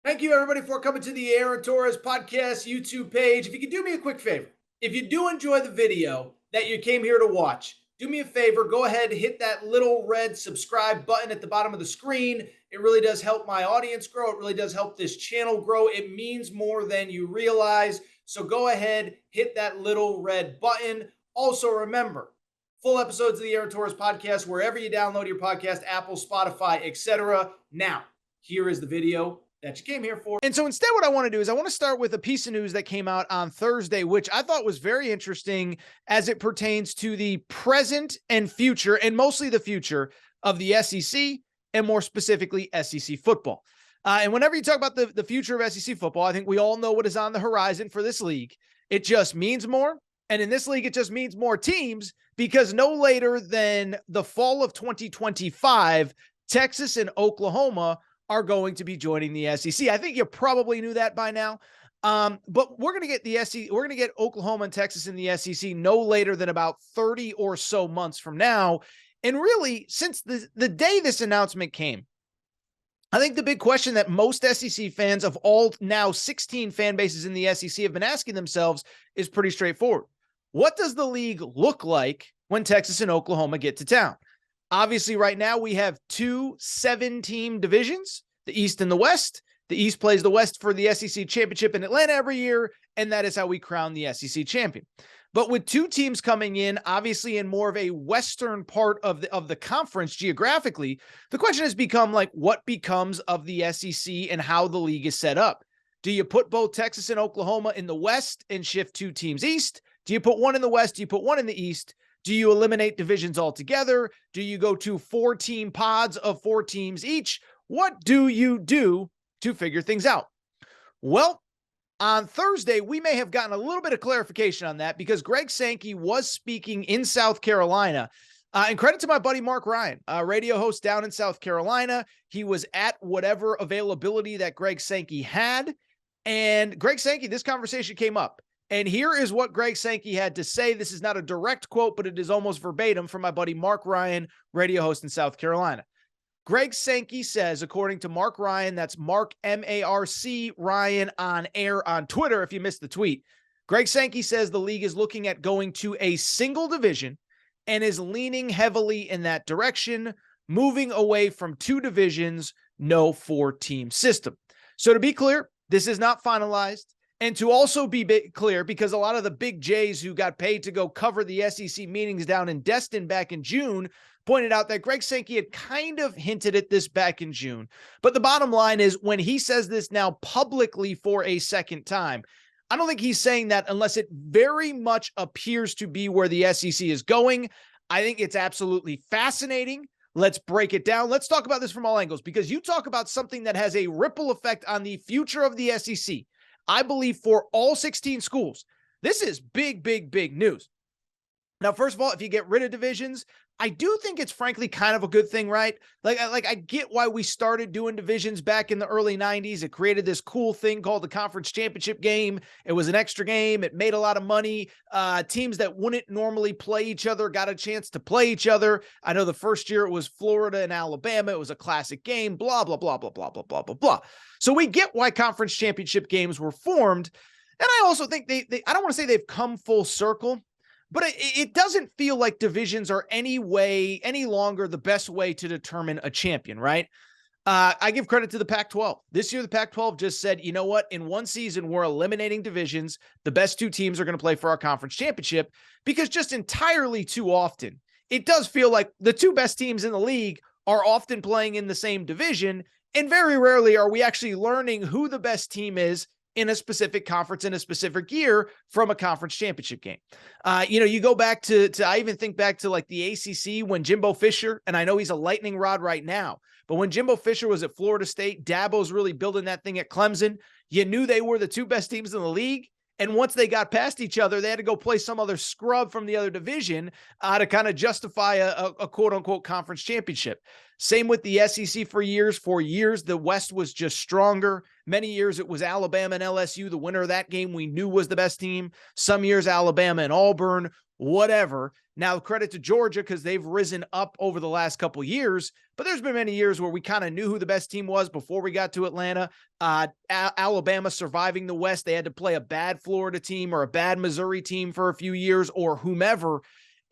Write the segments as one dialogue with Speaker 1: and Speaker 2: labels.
Speaker 1: Thank you, everybody, for coming to the Aaron Torres podcast YouTube page. If you could do me a quick favor, if you do enjoy the video that you came here to watch, do me a favor, go ahead and hit that little red subscribe button at the bottom of the screen. It really does help my audience grow. It really does help this channel grow. It means more than you realize. So go ahead, hit that little red button. Also, remember, full episodes of the Aaron Torres podcast, wherever you download your podcast, Apple, Spotify, etc. Now, here is the video that you came here for.
Speaker 2: And so instead, what I want to do is I want to start with a piece of news that came out on Thursday, which I thought was very interesting as it pertains to the present and future, and mostly the future of the SEC, and more specifically SEC football. And whenever you talk about the future of SEC football, I think we all know what is on the horizon for this league. It just means more. And in this league, it just means more teams, because no later than the fall of 2025, Texas and Oklahoma are going to be joining the SEC. I think you probably knew that by now. But we're going to get the SEC, we're going to get Oklahoma and Texas in the SEC no later than about 30 or so months from now. And really, since the day this announcement came, I think the big question that most SEC fans of all now 16 fan bases in the SEC have been asking themselves is pretty straightforward. What does the league look like when Texas and Oklahoma get to town? Obviously, right now we have two 7-team divisions, the East and the West. The East plays the West for the SEC championship in Atlanta every year, and that is how we crown the SEC champion. But with two teams coming in, obviously in more of a western part of the conference geographically, the question has become like, what becomes of the SEC and how the league is set up? Do you put both Texas and Oklahoma in the West and shift two teams east? Do you put one in the West? Do you put one in the East? Do you eliminate divisions altogether? Do you go to 4-team pods of 4 teams each? What do you do to figure things out? Well, on Thursday, we may have gotten a little bit of clarification on that, because Greg Sankey was speaking in South Carolina. And credit to my buddy Mark Ryan, a radio host down in South Carolina. He was at whatever availability that Greg Sankey had. And Greg Sankey, this conversation came up. And here is what Greg Sankey had to say. This is not a direct quote, but it is almost verbatim from my buddy Mark Ryan, radio host in South Carolina. Greg Sankey says, according to Mark Ryan, that's Mark M-A-R-C Ryan on air on Twitter, if you missed the tweet. Greg Sankey says the league is looking at going to a single division and is leaning heavily in that direction, moving away from 2 divisions, no 4-team system. So to be clear, this is not finalized. And to also be clear, because a lot of the big J's who got paid to go cover the SEC meetings down in Destin back in June pointed out that Greg Sankey had kind of hinted at this back in June. But the bottom line is, when he says this now publicly for a second time, I don't think he's saying that unless it very much appears to be where the SEC is going. I think it's absolutely fascinating. Let's break it down. Let's talk about this from all angles, because you talk about something that has a ripple effect on the future of the SEC. I believe for all 16 schools, this is big, big, big news. Now, first of all, if you get rid of divisions, I do think it's frankly kind of a good thing, right? Like I get why we started doing divisions back in the early 90s. It created this cool thing called the conference championship game. It was an extra game. It made a lot of money. Teams that wouldn't normally play each other got a chance to play each other. I know the first year it was Florida and Alabama. It was a classic game, blah, blah, blah, blah, blah, blah, blah, blah, blah. So we get why conference championship games were formed. And I also think they I don't want to say they've come full circle, but it doesn't feel like divisions are any longer the best way to determine a champion, right? I give credit to the Pac-12. This year, the Pac-12 just said, you know what? In one season, we're eliminating divisions. The best 2 teams are going to play for our conference championship, because just entirely too often, it does feel like the 2 best teams in the league are often playing in the same division. And very rarely are we actually learning who the best team is in a specific conference in a specific year from a conference championship game. You go back to I even think back to like the ACC when Jimbo Fisher, and I know he's a lightning rod right now, but when Jimbo Fisher was at Florida State, Dabo's really building that thing at Clemson. You knew they were the 2 best teams in the league. And once they got past each other, they had to go play some other scrub from the other division to kind of justify a quote-unquote conference championship. Same with the SEC for years. For years, the West was just stronger. Many years, it was Alabama and LSU. The winner of that game we knew was the best team. Some years, Alabama and Auburn. whatever. Now, credit to Georgia because they've risen up over the last couple years, but there's been many years where we kind of knew who the best team was before we got to Atlanta. Alabama surviving the West, they had to play a bad Florida team or a bad Missouri team for a few years or whomever.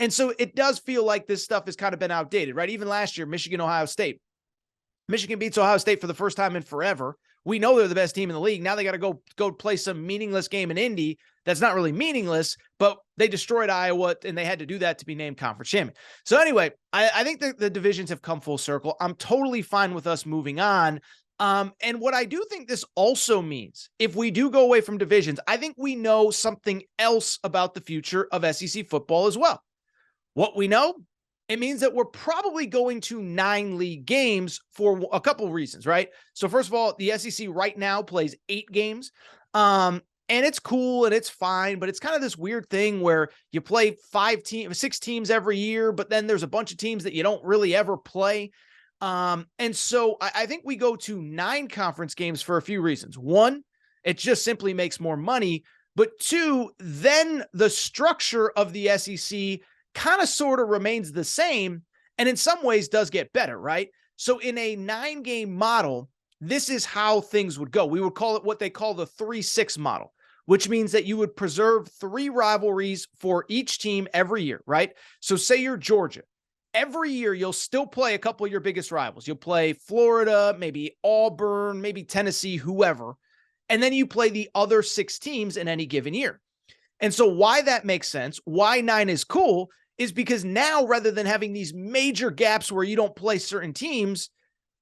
Speaker 2: And so it does feel like this stuff has kind of been outdated, right? Even last year, Michigan, Ohio State. Michigan beats Ohio State for the first time in forever. We know they're the best team in the league. Now they got to go play some meaningless game in Indy. That's not really meaningless, but they destroyed Iowa, and they had to do that to be named conference champion. So anyway, I think the divisions have come full circle. I'm totally fine with us moving on. And what I do think this also means, if we do go away from divisions, I think we know something else about the future of SEC football as well. What we know, it means that we're probably going to 9 league games for a couple of reasons, right? So first of all, the SEC right now plays 8 games. And it's cool and it's fine, but it's kind of this weird thing where you play 6 teams every year, but then there's a bunch of teams that you don't really ever play. And so I think we go to 9 conference games for a few reasons. One, it just simply makes more money. But 2, then the structure of the SEC kind of sort of remains the same and in some ways does get better, right? So in a 9-game model, this is how things would go. We would call it what they call the 3-6 model, which means that you would preserve 3 rivalries for each team every year, right? So say you're Georgia. Every year, you'll still play a couple of your biggest rivals. You'll play Florida, maybe Auburn, maybe Tennessee, whoever. And then you play the other 6 teams in any given year. And so why that makes sense, why 9 is cool, is because now rather than having these major gaps where you don't play certain teams,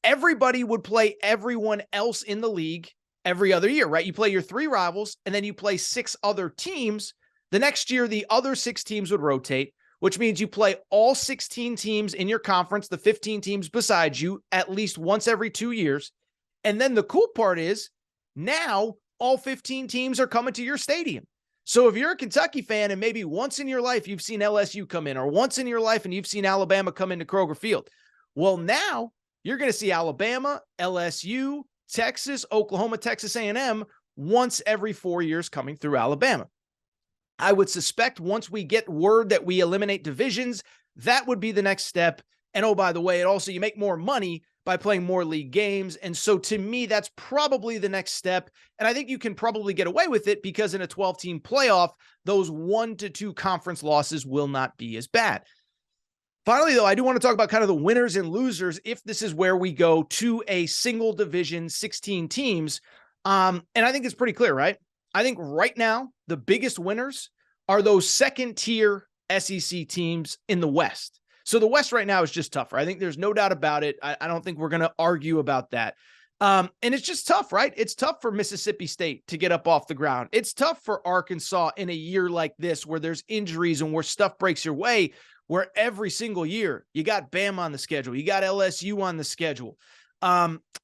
Speaker 2: everybody would play everyone else in the league every other year, right? You play your 3 rivals and then you play 6 other teams. The next year, the other 6 teams would rotate, which means you play all 16 teams in your conference, the 15 teams beside you, at least once every 2 years. And then the cool part is now all 15 teams are coming to your stadium. So if you're a Kentucky fan and maybe once in your life you've seen LSU come in, or once in your life and you've seen Alabama come into Kroger Field, well, now you're going to see Alabama, LSU, Texas, Oklahoma, Texas A&M once every 4 years coming through Alabama. I would suspect once we get word that we eliminate divisions, that would be the next step. And oh, by the way, you make more money by playing more league games. And so to me, that's probably the next step. And I think you can probably get away with it because in a 12-team playoff, those 1 to 2 conference losses will not be as bad. Finally, though, I do want to talk about kind of the winners and losers if this is where we go to a single division, 16 teams. And I think it's pretty clear, right? I think right now, the biggest winners are those second-tier SEC teams in the West. So the West right now is just tougher. I think there's no doubt about it. I don't think we're going to argue about that. And it's just tough, right? It's tough for Mississippi State to get up off the ground. It's tough for Arkansas in a year like this where there's injuries and where stuff breaks your way, where every single year you got Bama on the schedule. You got LSU on the schedule.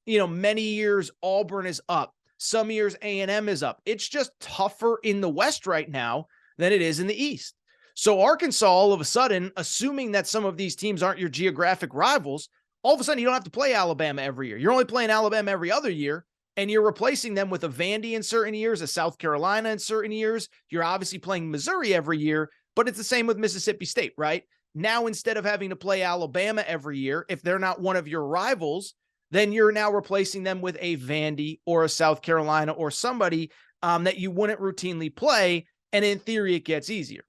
Speaker 2: Many years Auburn is up. Some years A&M is up. It's just tougher in the West right now than it is in the East. So Arkansas, all of a sudden, assuming that some of these teams aren't your geographic rivals, all of a sudden you don't have to play Alabama every year. You're only playing Alabama every other year, and you're replacing them with a Vandy in certain years, a South Carolina in certain years. You're obviously playing Missouri every year, but it's the same with Mississippi State, right? Now, instead of having to play Alabama every year, if they're not one of your rivals, then you're now replacing them with a Vandy or a South Carolina or somebody that you wouldn't routinely play, and in theory, it gets easier.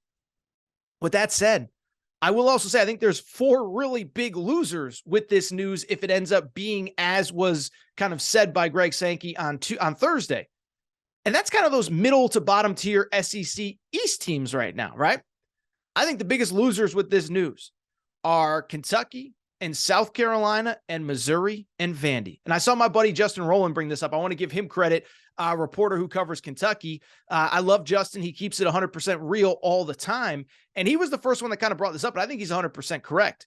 Speaker 2: With that said, I will also say I think there's 4 really big losers with this news if it ends up being as was kind of said by Greg Sankey on Thursday. And that's kind of those middle to bottom tier SEC East teams right now, right? I think the biggest losers with this news are Kentucky and South Carolina and Missouri and Vandy. And I saw my buddy Justin Rowland bring this up. I want to give him credit, a reporter who covers Kentucky. I love Justin. He keeps it 100% real all the time. And he was the first one that kind of brought this up, but I think he's 100% correct.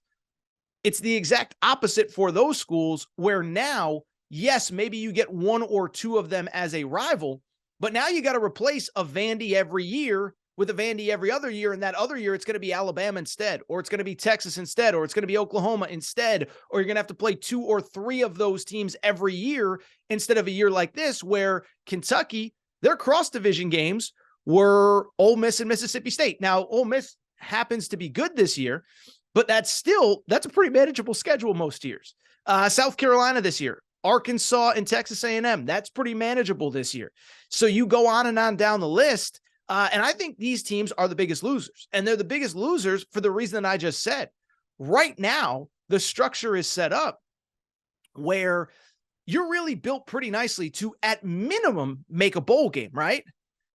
Speaker 2: It's the exact opposite for those schools where now, yes, maybe you get 1 or 2 of them as a rival, but now you got to replace a Vandy every year with a Vandy every other year. And that other year, it's going to be Alabama instead, or it's going to be Texas instead, or it's going to be Oklahoma instead, or you're going to have to play 2 or 3 of those teams every year instead of a year like this where Kentucky, their cross-division games were Ole Miss and Mississippi State. Now, Ole Miss happens to be good this year, but that's a pretty manageable schedule most years. South Carolina this year, Arkansas and Texas A&M, that's pretty manageable this year. So you go on and on down the list, and I think these teams are the biggest losers, and they're the biggest losers for the reason that I just said. Right now, the structure is set up where you're really built pretty nicely to, at minimum, make a bowl game, right?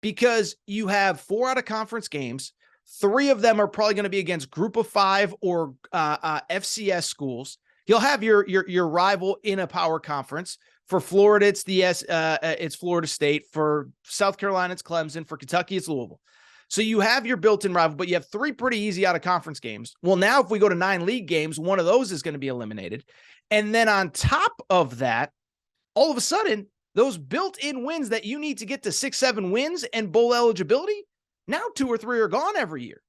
Speaker 2: Because you have 4 out of conference games. 3 of them are probably going to be against Group of 5 or FCS schools. You'll have your rival in a power conference. For Florida, it's Florida State. For South Carolina, it's Clemson. For Kentucky, it's Louisville. So you have your built-in rival, but you have 3 pretty easy out of conference games. Well, now if we go to 9 league games, one of those is going to be eliminated. And then on top of that, all of a sudden, those built-in wins that you need to get to 6-7 wins and bowl eligibility, now 2 or 3 are gone every year.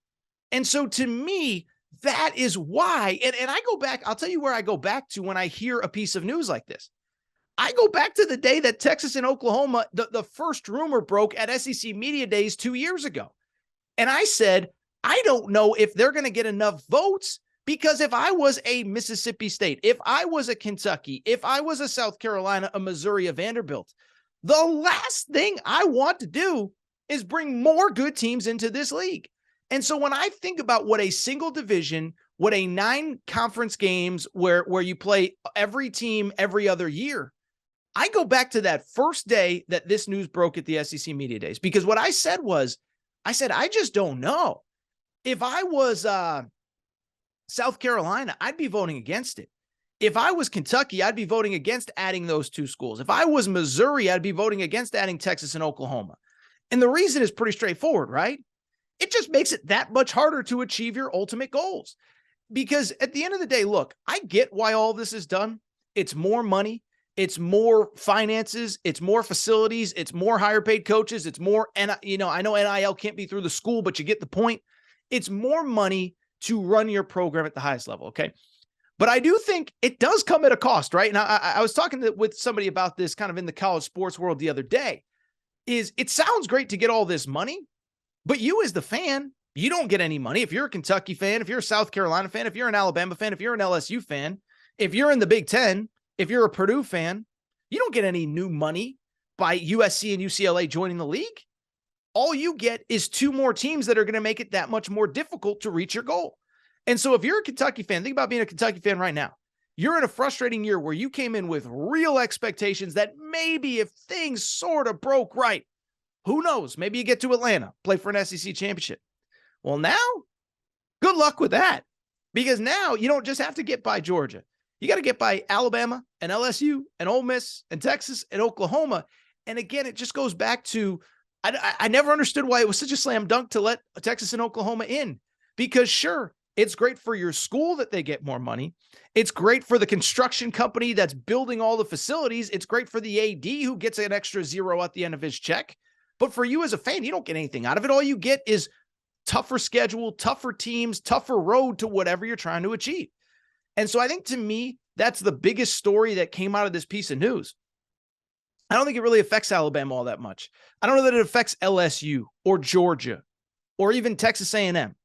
Speaker 2: And so to me, that is why, and I go back, I'll tell you where I go back to when I hear a piece of news like this. I go back to the day that Texas and Oklahoma, the first rumor broke at SEC Media Days 2 years ago. And I said, I don't know if they're going to get enough votes, because if I was a Mississippi State, if I was a Kentucky, if I was a South Carolina, a Missouri, a Vanderbilt, the last thing I want to do is bring more good teams into this league. And so when I think about what a single division, what a 9 conference games where you play every team every other year, I go back to that first day that this news broke at the SEC Media Days, because what I said, I just don't know. If I was South Carolina, I'd be voting against it. If I was Kentucky, I'd be voting against adding those 2 schools. If I was Missouri, I'd be voting against adding Texas and Oklahoma. And the reason is pretty straightforward, right? It just makes it that much harder to achieve your ultimate goals. Because at the end of the day, look, I get why all this is done. It's more money. It's more finances. It's more facilities. It's more higher paid coaches. It's more, and I know NIL can't be through the school, but you get the point. It's more money to run your program at the highest level. Okay. But I do think it does come at a cost, right? Now, I was talking with somebody about this kind of in the college sports world the other day. It sounds great to get all this money, but you as the fan, you don't get any money. If you're a Kentucky fan, if you're a South Carolina fan, if you're an Alabama fan, if you're an LSU fan, if you're in the Big Ten, if you're a Purdue fan, you don't get any new money by USC and UCLA joining the league. All you get is 2 more teams that are going to make it that much more difficult to reach your goal. And so if you're a Kentucky fan, think about being a Kentucky fan right now. You're in a frustrating year where you came in with real expectations that maybe if things sort of broke right, who knows? Maybe you get to Atlanta, play for an SEC championship. Well, now, good luck with that, because now you don't just have to get by Georgia. You got to get by Alabama and LSU and Ole Miss and Texas and Oklahoma. And again, it just goes back to, I never understood why it was such a slam dunk to let Texas and Oklahoma in, because sure, it's great for your school that they get more money. It's great for the construction company that's building all the facilities. It's great for the AD who gets an extra 0 at the end of his check. But for you as a fan, you don't get anything out of it. All you get is tougher schedule, tougher teams, tougher road to whatever you're trying to achieve. And so I think, to me, that's the biggest story that came out of this piece of news. I don't think it really affects Alabama all that much. I don't know that it affects LSU or Georgia or even Texas A&M.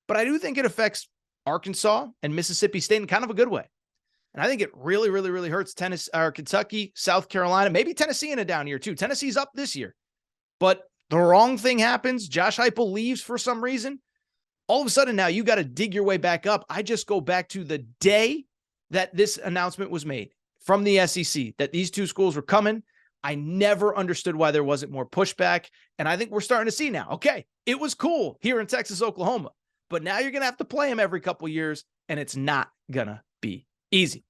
Speaker 2: But I do think it affects Arkansas and Mississippi State in kind of a good way. And I think it really, really, really hurts Tennessee or Kentucky, South Carolina, maybe Tennessee in a down year too. Tennessee's up this year. But the wrong thing happens. Josh Heupel leaves for some reason. All of a sudden now you got to dig your way back up. I just go back to the day that this announcement was made from the SEC that these 2 schools were coming. I never understood why there wasn't more pushback. And I think we're starting to see now, okay, it was cool here in Texas, Oklahoma, but now you're going to have to play them every couple of years, and it's not going to be easy.